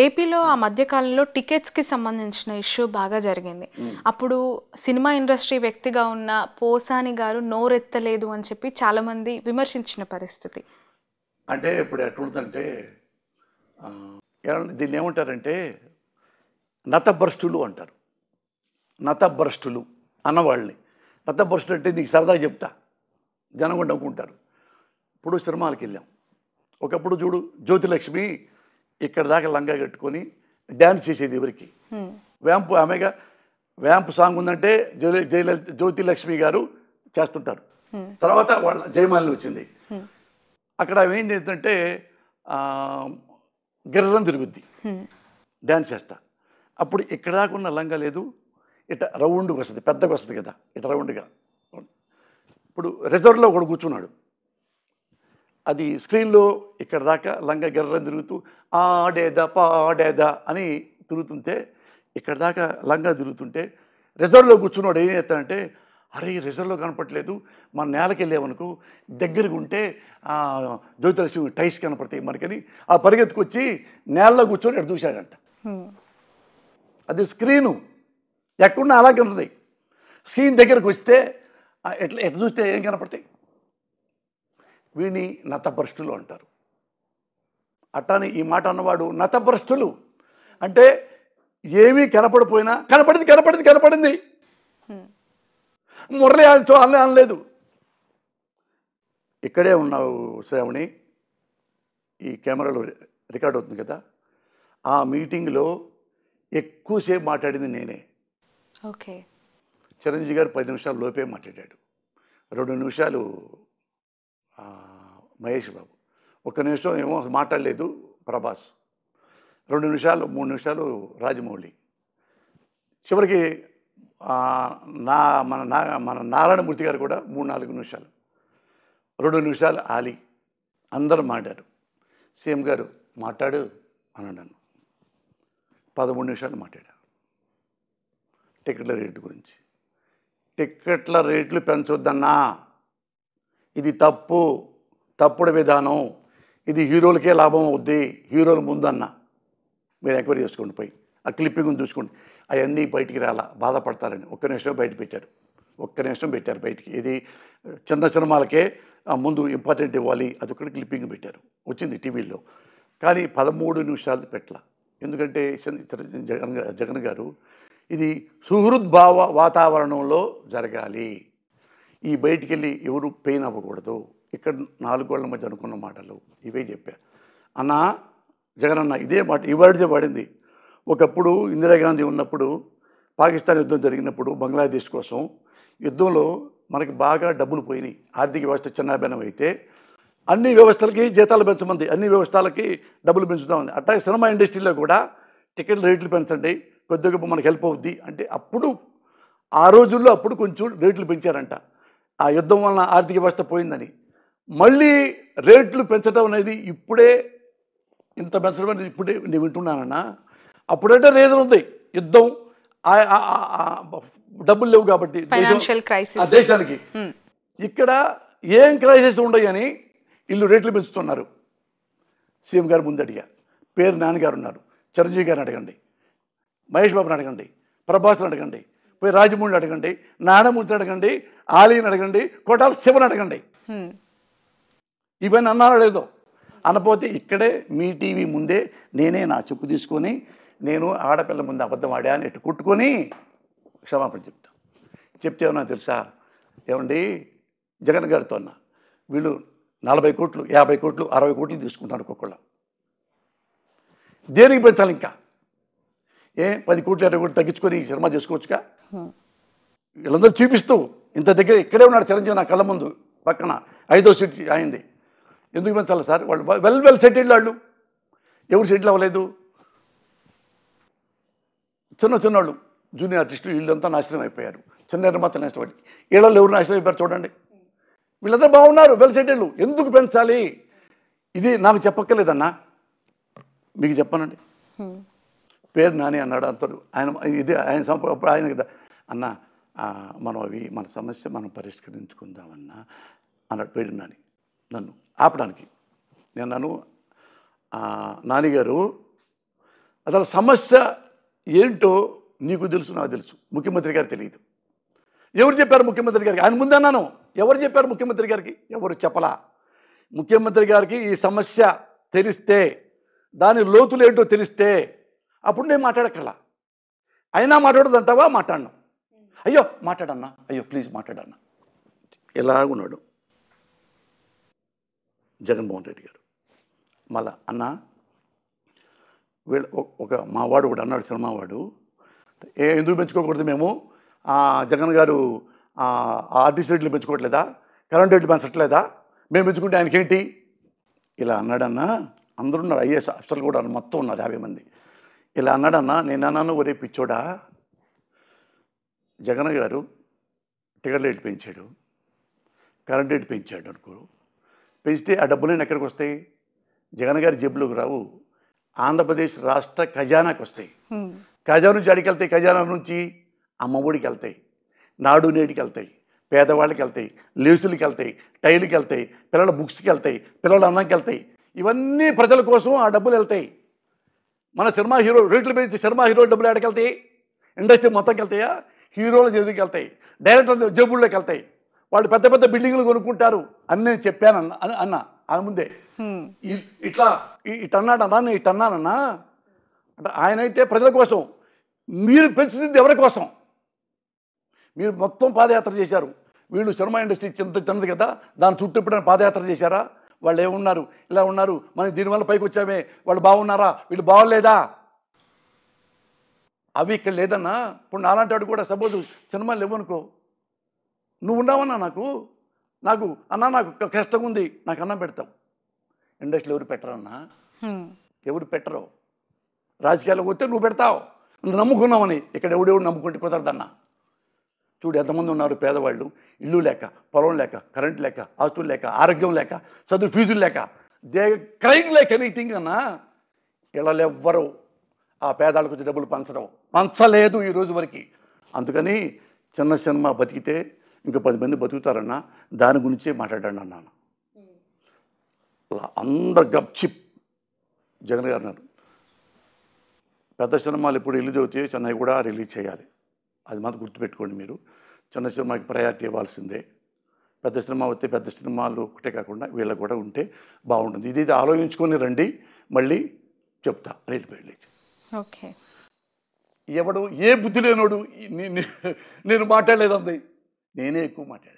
ఏపీలో ఆ మధ్య కాలంలో టికెట్స్‌కి సంబంధించిన ఇష్యూ బాగా జరిగింది. అప్పుడు సినిమా ఇండస్ట్రీ వ్యక్తిగా ఉన్న పోసాని గారు నోరెత్తలేదు అని చెప్పి చాలామంది విమర్శించిన పరిస్థితి. అంటే ఇప్పుడు ఎట్లుందంటే దీన్ని ఏమంటారంటే నతభ్రష్టులు అంటారు. నతభ్రష్టులు అన్నవాళ్ళని. నతభ్రష్టులు అంటే నీకు సరదాగా చెప్తా, జనం కూడా నవ్వుకుంటారు. ఇప్పుడు సినిమాలకు వెళ్ళాం. ఒకప్పుడు చూడు జ్యోతిలక్ష్మి ఇక్కడ దాకా లంగా కట్టుకొని డ్యాన్స్ చేసేది ఎవరికి? వ్యాంపు ఆమెగా వ్యాంపు సాంగ్ ఉందంటే జ్యోతిలక్ష్మి గారు చేస్తుంటారు. తర్వాత వాళ్ళ జయమాలిని వచ్చింది. అక్కడ ఏం చేద్దంటే గిర్రం తిరుగుద్ది, డ్యాన్స్ చేస్తా. అప్పుడు ఇక్కడ దాకా ఉన్న లంగా లేదు, ఇట్లా రౌండ్గా వస్తుంది, పెద్దగా వస్తుంది కదా, ఇట్లా రౌండ్గా. ఇప్పుడు రిజర్వ్లో ఒకడు కూర్చున్నాడు, అది స్క్రీన్లో ఇక్కడ దాకా లంగా గిర్రం తిరుగుతూ ఆడేదా పాడేదా అని తిరుగుతుంటే, ఇక్కడ దాకా లంగా తిరుగుతుంటే రిజర్వ్లో కూర్చున్నాడు ఏం చేస్తాడంటే, అరే రిజర్వ్లో కనపట్లేదు, మన నేలకి వెళ్ళామనుకో దగ్గరకు ఉంటే జ్యోతిలక్ష్మి టైస్ కనపడతాయి మనకని ఆ పరిగెత్తుకొచ్చి నేలలో కూర్చొని ఎటు చూశాడంట. అది స్క్రీను ఎక్కడున్నా అలాగే ఉంటుంది. స్క్రీన్ దగ్గరకు వస్తే ఎట్లా చూస్తే ఏం కనపడతాయి? వీడిని నతభ్రష్టులు అంటారు. అట్టాని ఈ మాట అన్నవాడు నతభ్రష్టులు అంటే ఏమీ కనపడిపోయినా కనపడింది మురళి అనలేదు. ఇక్కడే ఉన్నావు శ్రావణి, ఈ కెమెరాలో రికార్డ్ అవుతుంది కదా, ఆ మీటింగ్లో ఎక్కువసేపు మాట్లాడింది నేనే. ఓకే. చిరంజీవి గారు 10 నిమిషాల లోపే మాట్లాడాడు. 2 నిమిషాలు మహేష్ బాబు, 1 నిమిషం ఏమో మాట్లాడలేదు ప్రభాస్, 2 నిమిషాలు 3 నిమిషాలు రాజమౌళి, చివరికి మన నారాయణమూర్తి గారు కూడా 3-4 నిమిషాలు, 2 నిమిషాలు ఆలి, అందరూ మాట్లాడారు. సీఎం గారు మాట్లాడు అని అన్నాను. 13 నిమిషాలు మాట్లాడారు టికెట్ల రేటు గురించి. టికెట్ల రేట్లు పెంచొద్దన్నా, ఇది తప్పుడు విధానం, ఇది హీరోలకే లాభం అవుద్ది, హీరోల ముందన్నా మీరు ఎంక్వైరీ చేసుకోండి, పోయి ఆ క్లిప్పింగ్ చూసుకోండి. అవన్నీ బయటికి రాలా, బాధపడతారని 1 నిమిషం బయట పెట్టారు, 1 నిమిషం పెట్టారు బయటికి. ఇది చిన్న సినిమాలకే ముందు ఇంపార్టెంట్ ఇవ్వాలి, అది ఒకటి క్లిప్పింగ్ పెట్టారు, వచ్చింది టీవీలో. కానీ 13 నిమిషాలు పెట్టాల. ఎందుకంటే జగన్ గారు ఇది సుహృద్భావ వాతావరణంలో జరగాలి, ఈ బయటికి వెళ్ళి ఎవరు పెయిన్ అవ్వకూడదు, ఇక్కడ 4 గోళ్ల మధ్య అనుకున్న మాటలు ఇవే చెప్పా. అన్నా జగన్ అన్న ఇదే మాట ఈ వర్డ్సే పడింది. ఒకప్పుడు ఇందిరాగాంధీ ఉన్నప్పుడు పాకిస్తాన్ యుద్ధం జరిగినప్పుడు బంగ్లాదేశ్ కోసం యుద్ధంలో మనకి బాగా డబ్బులు పోయినాయి, ఆర్థిక వ్యవస్థ చిన్నాభిన్నం అయితే అన్ని వ్యవస్థలకి జీతాలు పెంచమంది, అన్ని వ్యవస్థలకి డబ్బులు పెంచుతామంది. అట్లా సినిమా ఇండస్ట్రీలో కూడా టికెట్ రేట్లు పెంచండి, కొద్దిగా మనకు హెల్ప్ అవుద్ది అంటే అప్పుడు ఆ రోజుల్లో అప్పుడు కొంచెం రేట్లు పెంచారంట. ఆ యుద్ధం వలన ఆర్థిక వ్యవస్థ పోయిందని. మళ్ళీ రేట్లు పెంచడం అనేది ఇప్పుడే ఇంత పెంచడం అనేది ఇప్పుడే నేను వింటున్నానన్నా. అప్పుడంటే రీజన్ ఉంది, యుద్ధం, డబ్బులు లేవు కాబట్టి దేశానికి. ఇక్కడ ఏం క్రైసిస్ ఉండయని వీళ్ళు రేట్లు పెంచుతున్నారు. సీఎం గారు ముందు అడిగా, పేరు నాన్నగారు ఉన్నారు, చిరంజీవి గారిని అడగండి, మహేష్ బాబుని అడగండి, ప్రభాస్ని అడగండి, పోయి రాజమౌళిని అడగండి, నారాయణమూర్తిని అడగండి, ఆలీని అడగండి, కోటాల శివని అడగండి. ఇవన్నీ అన్నారో లేదో. అనపోతే ఇక్కడే మీ టీవీ ముందే నేనే నా చెప్పు తీసుకొని నేను ఆడపిల్ల ముందు అబద్ధం ఆడా అని ఇట్టు కుట్టుకొని క్షమాపణ చెప్తే ఏమన్నా తెలుసా, ఏమండి జగన్ గారితో అన్న, వీళ్ళు 40 కోట్లు 50 కోట్లు 60 కోట్లు తీసుకుంటారు ఒక్కొక్కళ్ళు, దేనికి పెంచాలి? ఇంకా 10 కోట్లు 20 కోట్లు తగ్గించుకొని సినిమా చేసుకోవచ్చుగా. వీళ్ళందరూ చూపిస్తూ ఇంత దగ్గర ఇక్కడే ఉన్నాడు చిరంజీవి నా కళ్ళ ముందు పక్కన 5వ సీట్ అయింది. ఎందుకు పెంచాలి సార్? వాళ్ళు వెల్ సెటిల్డ్, వాళ్ళు ఎవరు సెటిల్ అవ్వలేదు, చిన్నవాళ్ళు జూనియర్ ఆర్టిస్టులు వీళ్ళంతా నాశనం అయిపోయారు, చిన్న నిర్మాతలు నాశనం అయిపోయి, వీళ్ళలో ఎవరు నాశనం అయిపోయారు చూడండి. వీళ్ళందరూ బాగున్నారు, వెల్ సెటిల్డ్, ఎందుకు పెంచాలి? ఇది నాకు చెప్పక్కర్లేదన్నా, మీకు చెప్పానండి. పేరు నాని అన్నాడు అంటారు ఆయన, ఇది ఆయన ఆయన కదా అన్న, మనం మన సమస్య మనం పరిష్కరించుకుందామన్నా అన్నాడు పేరు నాని. నన్ను ఆపడానికి నేను నాన్నగారు అసలు సమస్య ఏంటో నీకు తెలుసు, నాకు తెలుసు, ముఖ్యమంత్రి గారికి తెలియదు. ఎవరు చెప్పారు ముఖ్యమంత్రి గారికి? ఆయన ముందే అన్నాను, ఎవరు చెప్పారు ముఖ్యమంత్రి గారికి? ఎవరు చెప్పలా. ముఖ్యమంత్రి గారికి ఈ సమస్య తెలిస్తే, దాని లోతులు ఏంటో తెలిస్తే అప్పుడు నేను మాట్లాడక్కర్లా. అయినా మాట్లాడదంటావా? మాట్లాడను. అయ్యో మాట్లాడన్నా, అయ్యో ప్లీజ్ మాట్లాడన్నా. ఎలాగున్నాడు జగన్మోహన్ రెడ్డి గారు. మళ్ళా అన్న వీళ్ళు ఒక మావాడు కూడా అన్నాడు, సినిమావాడు, ఎందుకు పెంచుకోకూడదు మేము? జగన్ గారు ఆర్టీసీ రేట్లు పెంచుకోవట్లేదా? కరెంట్ రేట్లు పెంచట్లేదా? మేము పెంచుకుంటే ఆయనకేంటి? ఇలా అన్నాడన్నా. అందరూ ఉన్నారు, ఐఏఎస్ అఫ్సర్లు కూడా మొత్తం ఉన్నారు 50 మంది. ఇలా అన్నాడన్నా. నేను అన్నాను, ఒరే పిచ్చోడా, జగన్ గారు టికెట్ రేట్లు పెంచాడు, కరెంట్ రేటు పెంచాడు అనుకో, పెంచితే ఆ డబ్బులన్నీ ఎక్కడికి వస్తాయి? జగన్ గారి జేబులోకి రావు, ఆంధ్రప్రదేశ్ రాష్ట్ర ఖజానాకి వస్తాయి. ఖజానా నుంచి అడిగి వెళ్తాయి, ఖజానా నుంచి అమ్మఒడికి వెళ్తాయి, నాడు నేటికి వెళ్తాయి, పేదవాళ్ళకి వెళ్తాయి, లేసులకి వెళ్తాయి, టైలుకి వెళ్తాయి, పిల్లల బుక్స్కి వెళ్తాయి, పిల్లల అన్నంకి వెళ్తాయి. ఇవన్నీ ప్రజల కోసం ఆ డబ్బులు వెళ్తాయి. మన సినిమా హీరో రేట్లు పెంచి సినిమా హీరో డబ్బులు ఎక్కడికి వెళ్తాయి? ఇండస్ట్రీ మొత్తంకి వెళ్తాయా? హీరోల జేబుకి వెళ్తాయి, డైరెక్టర్ జేబుల్లోకి వెళ్తాయి. వాళ్ళు పెద్ద పెద్ద బిల్డింగ్లు కొనుక్కుంటారు అని నేను చెప్పాను అన్న ఆయన ముందే. ఇటన్నాడన్నా, నేను ఇటన్నానన్నా. అంటే ఆయన అయితే ప్రజల కోసం, మీరు పెంచుతుంది ఎవరి కోసం? మీరు మొత్తం పాదయాత్ర చేశారు. వీళ్ళు సినిమా ఇండస్ట్రీ చిన్నది కదా, దాని చుట్టూ ఎప్పుడైనా పాదయాత్ర చేశారా? వాళ్ళు ఏమున్నారు, ఇలా ఉన్నారు, మనం దీనివల్ల పైకి వచ్చామే, వాళ్ళు బాగున్నారా, వీళ్ళు బాగోలేదా? అవి ఇక్కడ లేదన్నా. ఇప్పుడు నాలాంటి వాడు కూడా సపోజ్ సినిమాలు లేవనుకో, నువ్వు ఉన్నావన్నా, నాకు అన్నా నాకు కష్టంగా ఉంది, నాకు అన్నం పెడతావు. ఇండస్ట్రీలో ఎవరు పెట్టరన్నా, ఎవరు పెట్టరు. రాజకీయాలకు వస్తే నువ్వు పెడతావు, నువ్వు నమ్ముకున్నావని. ఇక్కడ ఎవడెవడు నమ్ముకుంటే కుదరదన్నా. చూడు ఎంతమంది ఉన్నారు పేదవాళ్ళు, ఇల్లు లేక, పొలం లేక, కరెంట్ లేక, ఆస్తులు లేక, ఆరోగ్యం లేక, చదువు ఫీజులు లేక, దే క్రైమ్ లైక్ ఎనీథింగ్ అన్నా. ఇళ్ళలు ఎవ్వరు ఆ పేదాలకు వచ్చి డబ్బులు పంచలేదు ఈ రోజు వరకు. అందుకని చిన్న సినిమా బతికితే ఇంకా 10 మంది బతుకుతారన్నా, దాని గురించే మాట్లాడాను అన్నాను. అందరు గప్చిప్. జగన్ గారు అన్నారు, పెద్ద సినిమాలు ఎప్పుడు రిలీజ్ అవుతాయో చెన్నై కూడా రిలీజ్ చేయాలి. అది మాత్రం గుర్తుపెట్టుకోండి మీరు. చిన్న సినిమాకి ప్రయారిటీ ఇవ్వాల్సిందే. పెద్ద సినిమా వస్తే పెద్ద సినిమాలు ఒకటే కాకుండా వీళ్ళకి కూడా ఉంటే బాగుంటుంది. ఇది ఆలోచించుకొని రండి, మళ్ళీ చెప్తా. వెళ్ళిపోయి ఓకే. ఎవడు ఏ బుద్ధి లేనోడు నేను మాట్లాడలేదండి, నేనే ఎక్కువ మాట్లాడాను.